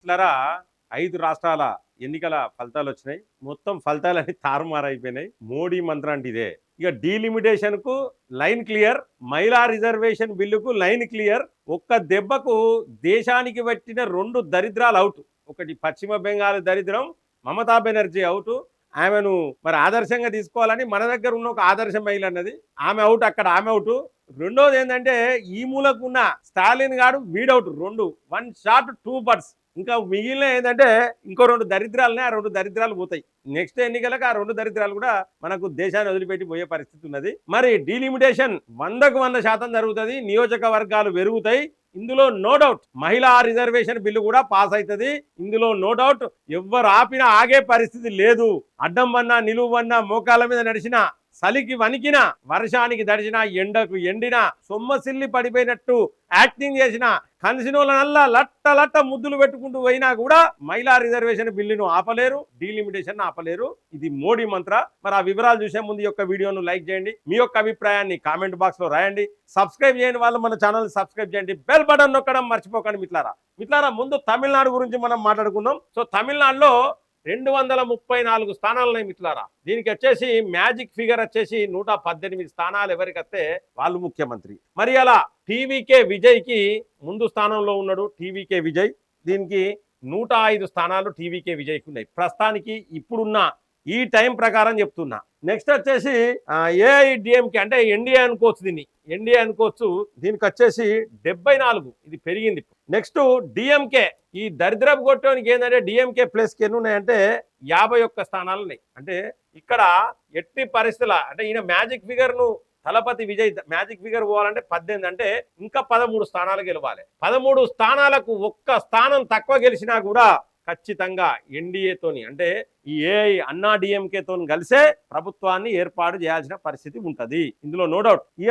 ఇట్లరా 5 రాష్ట్రాల ఎన్నికల ఫలితాలు వచ్చినాయి. మొత్తం ఫలితాలన్నీ తారుమారైపోయినాయి. మోడీ మంత్రం అంటే ఇదే. ఇక డీలిమిటేషన్కు లైన్ క్లియర్, మహిళా రిజర్వేషన్ బిల్లుకు లైన్ క్లియర్. ఒక్క దెబ్బకు దేశానికి పట్టిన 2 దరిద్రాలు అవుట్. ఒకటి పశ్చిమ బెంగాల్ దరిద్రం, మమతా బెనర్జీ అవుట్. ఆమెను మరి ఆదర్శంగా తీసుకోవాలని మన దగ్గర ఉన్న ఒక ఆదర్శ మహిళ అన్నది ఆమె అవుట్, అక్కడ ఆమె అవుట్. రెండోది ఏంటంటే ఈ మూలకు ఉన్న స్టాలిన్ గారు వీడౌట్. 2 1 shot 2 birds. ఇంకా మిగిలిన ఏంటంటే ఇంకో 2 దరిద్రాలనే, ఆ 2 దరిద్రాలు పోతాయి. నెక్స్ట్ ఎన్నికలకు ఆ 2 దరిద్రాలు కూడా మనకు దేశాన్ని వదిలిపెట్టి పోయే పరిస్థితి ఉన్నది. మరి డీలిమిటేషన్ 100కు 100% జరుగుతుంది. నియోజకవర్గాలు పెరుగుతాయి. ఇందులో నో డౌట్ మహిళా రిజర్వేషన్ బిల్లు కూడా పాస్ అవుతుంది. ఇందులో నో డౌట్. ఎవ్వరు ఆపినా ఆగే పరిస్థితి లేదు. అడ్డం వన్నా, నిలువు వన్నా, మోకాల మీద నడిచినా, చలికి వణికిన, వర్షానికి దడిచిన, ఎండకు ఎండిన, సొమ్మసిల్లి పడిపోయినట్టు యాక్టింగ్ చేసిన, కన్సినోళ్ళనల్లా లట్ట లట్ట ముద్దులు పెట్టుకుంటూ పోయినా కూడా మహిళా రిజర్వేషన్ బిల్లును ఆపలేరు, డీలిమిటేషన్ ఆపలేరు. ఇది మోడీ మంత్ర. మరి ఆ వివరాలు చూసే ముందు యొక్క వీడియోను లైక్ చేయండి, మీ యొక్క అభిప్రాయాన్ని కామెంట్ బాక్స్ లో రాయండి. సబ్స్క్రైబ్ చేయని వాళ్ళు మన ఛానల్ సబ్స్క్రైబ్ చేయండి, బెల్ బటన్ నొక్కడం మర్చిపోకండి. మిత్రులారా ముందు తమిళనాడు గురించి మనం మాట్లాడుకుందాం. సో తమిళనాడులో 234 స్థానాలు ఉన్నాయి మిత్రులారా. దీనికి వచ్చేసి మ్యాజిక్ ఫిగర్ వచ్చేసి 118 స్థానాలు. ఎవరికి వస్తే వాళ్ళు ముఖ్యమంత్రి. మరి అలా టీవీకే విజయ్కి ముందు స్థానంలో ఉన్నాడు. టీవీకే విజయ్. దీనికి 105 స్థానాలు టీవీకే విజయ్కి ఉన్నాయి ప్రస్తుతానికి, ఇప్పుడున్న ఈ టైం ప్రకారం చెప్తున్నా. నెక్స్ట్ వచ్చేసి ఏఐడిఎంకే అంటే ఎన్డీఏ అనుకోవచ్చు, దీన్ని ఎన్డీఏ అనుకోవచ్చు. దీనికి వచ్చేసి 74, ఇది పెరిగింది. Next DMK. ఈ దరిద్రపు కొట్టడానికి ఏంటంటే డిఎంకే ప్లస్కి ఎన్ని ఉన్నాయంటే 51 స్థానాలు ఉన్నాయి. అంటే ఇక్కడ ఎట్టి పరిస్థితుల అంటే ఈయన మ్యాజిక్ ఫిగర్ ను తలపతి విజయ్ మ్యాజిక్ ఫిగర్ పోవాలంటే 18 అంటే ఇంకా 13 స్థానాలు గెలవాలి. 13 స్థానాలకు ఒక్క స్థానం తక్కువ గెలిచినా కూడా ఖచ్చితంగా ఎన్డీఏతోని అంటే ఈ ఏఐ అన్నా డిఎంకేతో కలిసే ప్రభుత్వాన్ని ఏర్పాటు చేయాల్సిన పరిస్థితి ఉంటది. ఇందులో నో డౌట్. ఇక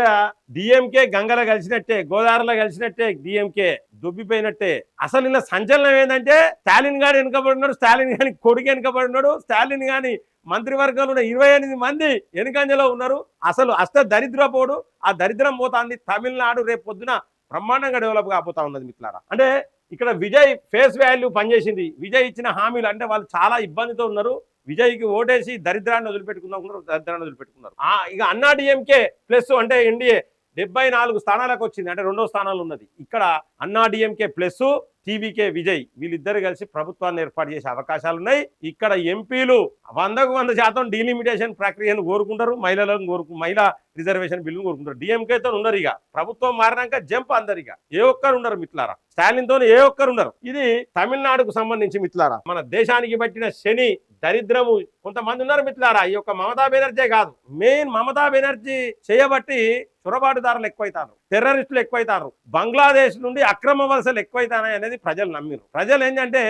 డిఎంకే గంగలో కలిసినట్టే, గోదావరిలో కలిసినట్టే, డిఎంకే దుబ్బిపోయినట్టే. అసలు ఇలా సంచలనం ఏంటంటే స్టాలిన్ గారు వెనుకబడినాడు, స్టాలిన్ గారి కొడుకు వెనుకబడినాడు, స్టాలిన్ గాని మంత్రివర్గంలో 28 మంది వెనుకంజలో ఉన్నారు. అసలు దరిద్రపోడు. ఆ దరిద్రం పోతాంది. తమిళనాడు రేపు పొద్దున బ్రహ్మాండంగా డెవలప్ కాబోతా ఉన్నది మిత్రులారా. అంటే ఇక్కడ విజయ్ ఫేస్ వాల్యూ పనిచేసింది. విజయ్ ఇచ్చిన హామీలు అంటే వాళ్ళు చాలా ఇబ్బందితో ఉన్నారు. విజయ్కి ఓటేసి దరిద్రాన్ని వదిలిపెట్టుకున్నారు. ఇక అన్నా డిఎంకే ప్లస్ అంటే ఎన్డీఏ 74 స్థానాలకు వచ్చింది. అంటే 2వ స్థానాలు ఉన్నది. ఇక్కడ అన్నా డిఎంకే ప్లస్ టీవీకే విజయ్ వీళ్ళిద్దరు కలిసి ప్రభుత్వాన్ని ఏర్పాటు చేసే అవకాశాలు ఉన్నాయి. ఇక్కడ ఎంపీలు 100కు 100% డీలిమిటేషన్ ప్రక్రియను కోరుకుంటారు. మహిళా రిజర్వేషన్ బిల్లును కోరుకుంటారు. డిఎంకేతో ఉండరు. ఇక ప్రభుత్వం మారినాక జంప్ అందరు. ఇక ఏ ఒక్కరు ఉండరు మిత్రులారా. స్టాలిన్ తోనే ఏ ఒక్కరు ఉండరు. ఇది తమిళనాడుకు సంబంధించి మిత్రులారా. మన దేశానికి పట్టిన శని దరిద్రము కొంతమంది ఉన్నారు మిత్రులారా. ఈ యొక్క మమతా బెనర్జీ కాదు, మెయిన్ మమతా బెనర్జీ చేయబట్టి చొరబాటుదారులు ఎక్కువైతారు, టెర్రరిస్టులు ఎక్కువైతారు, బంగ్లాదేశ్ నుండి అక్రమ వలసలు ఎక్కువైతాయి అనేది ప్రజలు నమ్మిరు. ప్రజలు ఏంటంటే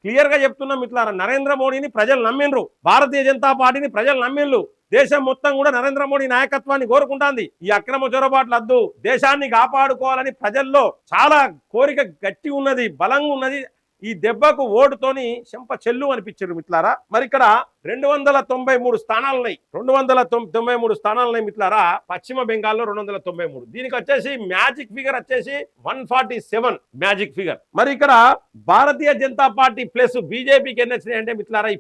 క్లియర్ గా చెప్తున్నాం మిత్రులారా, నరేంద్ర మోడీని ప్రజలు నమ్మిండ్రు, భారతీయ జనతా పార్టీని ప్రజలు నమ్మిండ్రు. దేశం మొత్తం కూడా నరేంద్ర మోడీ నాయకత్వాన్ని కోరుకుంటాంది. ఈ అక్రమ చొరబాట్లు వద్దు, దేశాన్ని కాపాడుకోవాలని ప్రజల్లో చాలా కోరిక గట్టి ఉన్నది, బలంగా ఉన్నది. ఈ దెబ్బకు ఓటుతోని చెంప చెల్లు అనిపించారు మిత్రులారా. మరి ఇక్కడ 293 స్థానాలు ఉన్నాయి. 293 స్థానాలు ఉన్నాయి మిత్రులారా. పశ్చిమ బెంగాల్లో 293. దీనికి వచ్చేసి మ్యాజిక్ ఫిగర్ వచ్చేసి 147 మ్యాజిక్ ఫిగర్. మరి ఇక్కడ భారతీయ జనతా పార్టీ ప్లస్ బీజేపీకి ఎన్ని వచ్చినాయి అంటే మిత్రులారా,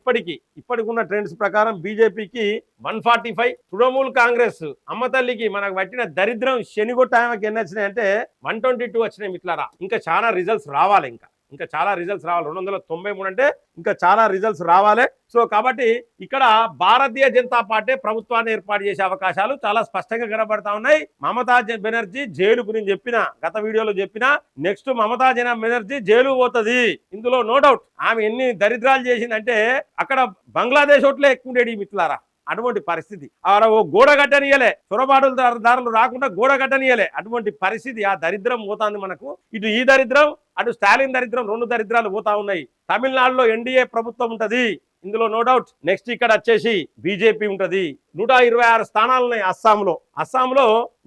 ఇప్పటికున్న ట్రెండ్స్ ప్రకారం బీజేపీకి 145, తృణమూల్ కాంగ్రెస్ అమ్మతల్లికి మనకు పట్టిన దరిద్రం శనిగొట్ట ఆమెకి ఎన్ని వచ్చినాయి అంటే 122 వచ్చినాయి మిత్రులారా. ఇంకా చాలా రిజల్ట్స్ రావాలి. ఇంకా చాలా రిజల్ట్స్ రావాలి. 293 అంటే ఇంకా చాలా రిజల్ట్స్ రావాలి. సో కాబట్టి ఇక్కడ భారతీయ జనతా పార్టీ ప్రభుత్వాన్ని ఏర్పాటు చేసే అవకాశాలు చాలా స్పష్టంగా కనబడతా ఉన్నాయి. మమతా బెనర్జీ జైలు గురించి చెప్పిన గత వీడియోలో చెప్పిన, నెక్స్ట్ మమతా బెనర్జీ జైలు పోతుంది. ఇందులో నో డౌట్. ఆమె ఎన్ని దరిద్రాలు చేసిందంటే అక్కడ బంగ్లాదేశ్ ఓట్లే ఎక్కువ ఉండేది మిత్రులారా. అటువంటి పరిస్థితి. ఓ గోడ కట్టనియలే, చొరబాటుదారులు రాకుండా గోడ కట్టనియలే. అటువంటి పరిస్థితి. ఆ దరిద్రం పోతాంది మనకు. ఇటు ఈ దరిద్రం, అటు స్టాలిన్ దరిద్రం, 2 దరిద్రాలు పోతా ఉన్నాయి. తమిళనాడులో ఎన్డీఏ ప్రభుత్వం ఉంటది, ఇందులో నో డౌట్. నెక్స్ట్ ఇక్కడ వచ్చేసి బీజేపీ ఉంటది. 126 స్థానాలు ఉన్నాయి అస్సాంలో.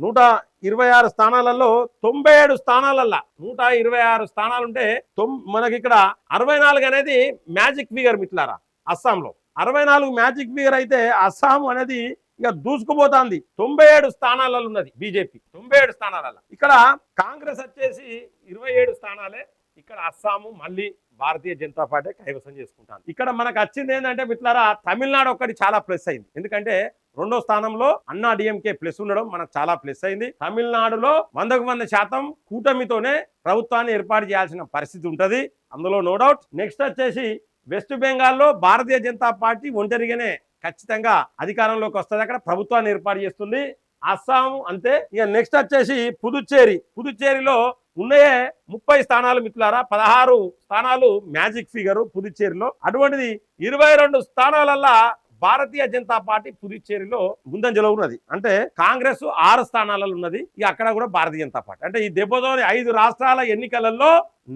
126 స్థానాలలో 97 స్థానాలల్లా 126 స్థానాలుంటే మనకి ఇక్కడ 64 అనేది మ్యాజిక్ ఫిగర్ మిత్రులారా. అస్సాంలో 64 మ్యాజిక్ ఫిగర్ అయితే అస్సాం అనేది ఇక దూసుకుపోతుంది. 97 స్థానాలలో ఉన్నది బీజేపీ. 97 స్థానాలలో. ఇక్కడ కాంగ్రెస్ వచ్చేసి 27 స్థానాలే. ఇక్కడ అస్సాము మళ్ళీ భారతీయ జనతా పార్టీ కైవసం చేసుకుంటాను. ఇక్కడ మనకు వచ్చింది ఏంటంటే మిత్రులారా, తమిళనాడు ఒక్కటి చాలా ప్లస్ అయింది. ఎందుకంటే రెండో స్థానంలో అన్నా డిఎంకే ప్లస్ ఉండడం మనకు చాలా ప్లస్ అయింది. తమిళనాడులో 100% కూటమితోనే ప్రభుత్వాన్ని ఏర్పాటు చేయాల్సిన పరిస్థితి ఉంటుంది, అందులో నో డౌట్. నెక్స్ట్ వచ్చేసి వెస్ట్ బెంగాల్లో భారతీయ జనతా పార్టీ ఒంటరిగానే ఖచ్చితంగా అధికారంలోకి వస్తుంది, అక్కడ ప్రభుత్వాన్ని ఏర్పాటు చేస్తుంది. అస్సాం అంతే. ఇక నెక్స్ట్ వచ్చేసి పుదుచ్చేరిలో ఉన్నాయే 30 స్థానాలు మిత్రులారా, 16 స్థానాలు మ్యాజిక్ ఫిగర్ పుదుచ్చేరిలో. అటువంటిది 22 స్థానాలల్లా భారతీయ జనతా పార్టీ పుదుచ్చేరిలో ముందంజలో ఉన్నది. అంటే కాంగ్రెస్ 6 స్థానాలలో ఉన్నది, ఇక అక్కడ కూడా భారతీయ జనతా పార్టీ. అంటే ఈ దెబ్బతోని 5 రాష్ట్రాల ఎన్నికలలో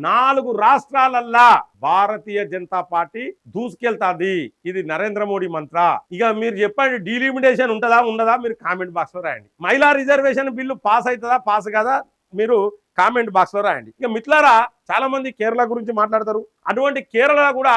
4 రాష్ట్రాలల్లా భారతీయ జనతా పార్టీ దూసుకెళ్తాది. ఇది నరేంద్ర మోడీ మంత్ర. ఇక మీరు చెప్పండి, డీలిమిటేషన్ ఉంటుందా ఉండదా? మీరు కామెంట్ బాక్స్ లో రాయండి. మహిళా రిజర్వేషన్ బిల్లు పాస్ అవుతుందా పాస్ కాదా మీరు కామెంట్ బాక్స్ లో రాయండి. ఇక మిత్రులారా, చాలా మంది కేరళ గురించి మాట్లాడతారు. అటువంటి కేరళ కూడా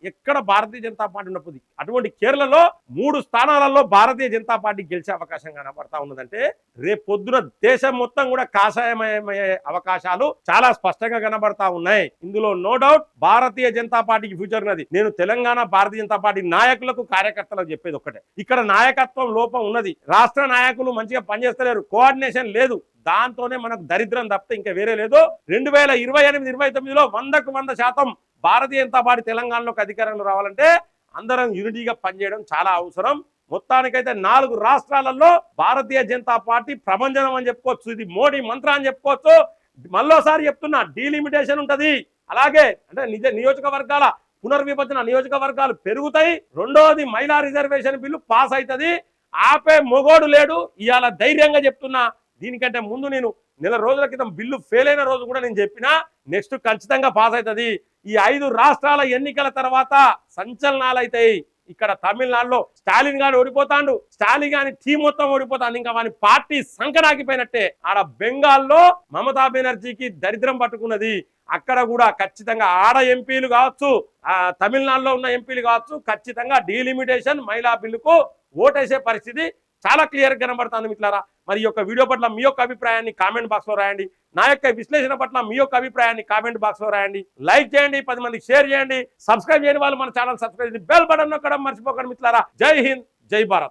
ఎక్కడ భారతీయ జనతా పార్టీ ఉన్నప్పుడు, అటువంటి కేరళలో 3 స్థానాలలో భారతీయ జనతా పార్టీ గెలిచే అవకాశం కనబడతా ఉన్నదంటే రేపు పొద్దున దేశం మొత్తం కూడా కాషాయమయ్యే అవకాశాలు చాలా స్పష్టంగా కనబడతా ఉన్నాయి. ఇందులో నో డౌట్ భారతీయ జనతా పార్టీకి ఫ్యూచర్ ఉన్నది. నేను తెలంగాణ భారతీయ జనతా పార్టీ నాయకులకు కార్యకర్తలకు చెప్పేది ఒక్కటే, ఇక్కడ నాయకత్వం లోపం ఉన్నది. రాష్ట్ర నాయకులు మంచిగా పనిచేస్తలేరు, కోఆర్డినేషన్ లేదు, దాంతోనే మనకు దరిద్రం తప్పితే ఇంకా వేరే లేదు. 2028-29లో 100% భారతీయ జనతా పార్టీ తెలంగాణలోకి అధికారంలో రావాలంటే అందరం యూనిటీగా పనిచేయడం చాలా అవసరం. మొత్తానికైతే 4 రాష్ట్రాలలో భారతీయ జనతా పార్టీ ప్రభంజనం అని చెప్పుకోవచ్చు, ఇది మోడీ మంత్ర అని చెప్పుకోవచ్చు. మళ్ళోసారి చెప్తున్నా, డీలిమిటేషన్ ఉంటది. అలాగే అంటే నియోజకవర్గాల పునర్విభజన, నియోజకవర్గాలు పెరుగుతాయి. రెండోది మహిళా రిజర్వేషన్ బిల్లు పాస్ అవుతుంది. ఆపే మొగోడు లేడు. ఇవాళ ధైర్యంగా చెప్తున్నా, దీనికంటే ముందు నేను నెల రోజుల క్రితం బిల్లు ఫెయిల్ అయిన రోజు కూడా నేను చెప్పినా నెక్స్ట్ ఖచ్చితంగా పాస్ అవుతుంది. ఈ 5 రాష్ట్రాల ఎన్నికల తర్వాత సంచలనాలు అవుతాయి. ఇక్కడ తమిళనాడులో స్టాలిన్ గారు ఓడిపోతాడు, స్టాలిన్ గాని టీం మొత్తం ఓడిపోతాడు, ఇంకా వాని పార్టీ సంకనాకిపోయినట్టే. ఆడ బెంగాల్లో మమతా బెనర్జీకి దరిద్రం పట్టుకున్నది. అక్కడ కూడా ఖచ్చితంగా ఆడ ఎంపీలు కావచ్చు, తమిళనాడులో ఉన్న ఎంపీలు కావచ్చు, ఖచ్చితంగా డీలిమిటేషన్ మహిళా బిల్లుకు ఓటేసే పరిస్థితి చాలా క్లియర్ కనబడుతుంది మిత్రులారా. మరి ఈ యొక్క వీడియో పట్ల మీ యొక్క అభిప్రాయాన్ని కామెంట్ బాక్స్ లో రాయండి. నా యొక్క విశ్లేషణ పట్ల మీ యొక్క అభిప్రాయాన్ని కామెంట్ బాక్స్ లో రాయండి. లైక్ చేయండి, 10 మందికి షేర్ చేయండి. సబ్స్క్రైబ్ చేయని వాళ్ళు మన ఛానల్ సబ్స్క్రైబ్ చేయండి, బెల్ బటన్ నొక్కడం మర్చిపోకండి మిత్రులారా. జై హింద్, జై భారత్.